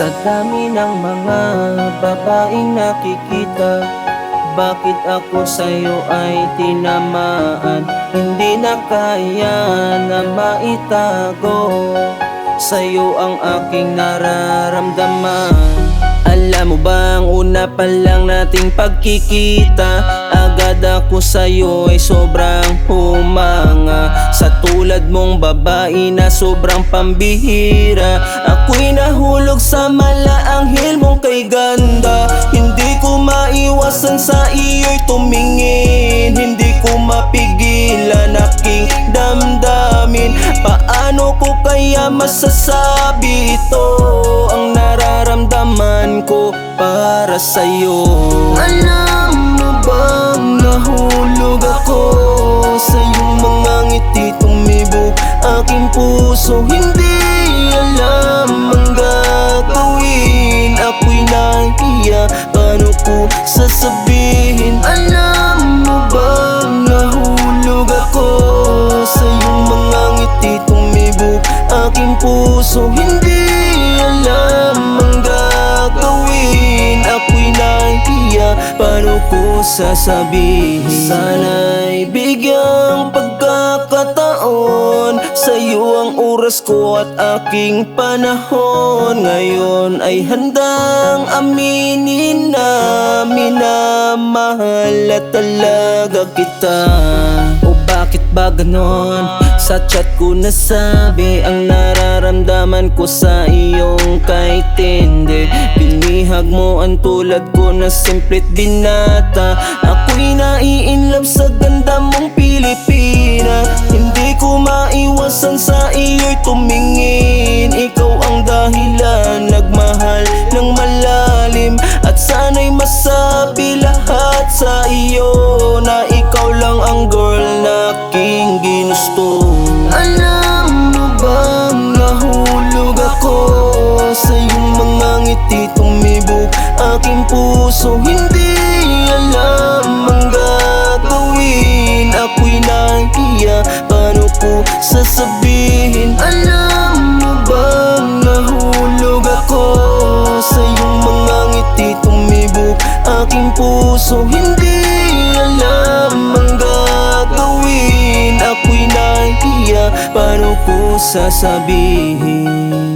Sa dami ng mga babaeng nakikita, bakit ako sa'yo ay tinamaan? Hindi na kaya na maitago sa'yo ang aking nararamdaman. Alam mo bang una pa lang nating pagkikita, agad ako sa'yo ay sobrang humanga. Sa tulad mong babae na sobrang pambihira, ako'y nahulog sa malaanghel mong kay ganda. Hindi ko maiwasan sa iyo'y tumingin, hindi ko mapigilan aking damdamin. Paano ko kaya masasabi ito, ang nararamdaman ko para sa'yo? Alam mo bang nahulog ako sa iyong mga ngiti, tumibok aking puso. Hindi alam ang gagawin, ako'y nahiya, paano ko sasabihin? Alam mo bang nahulog ako sa iyong mga ngiti, tumibok aking puso. Hindi alam ang gagawin, ako'y nahiya, paano ko sasabihin? Sana'y bigyang pagkakataon, sa'yo ang oras ko at aking panahon. Ngayon ay handang aminin na minamahal at talaga kita. O bakit ba ganon? Sa chat ko nasabi ang nararamdaman ko sa iyong kay tindi. Binihag mo ang tulad ko na simple't binata. Ako'y nai-inlove sa ganda mong Pilipina. Hindi ko maiwasan sa iyo'y tumingin. Ikaw ang dahilan, nagmahal ng malalim. At sana'y masabi lahat sa iyo na ikaw lang ang girl na aking ginusto. Alam mo bang nahulog ako sa iyong mga ngiti, tumibok aking puso. Hindi alam ang gagawin, ako'y nahiya, paano ko sasabihin? Alam mo bang nahulog ako sa iyong mga ngiti, tumibok aking puso. Hindi alam ang gagawin, ako'y nahiya, paano ko sasabihin?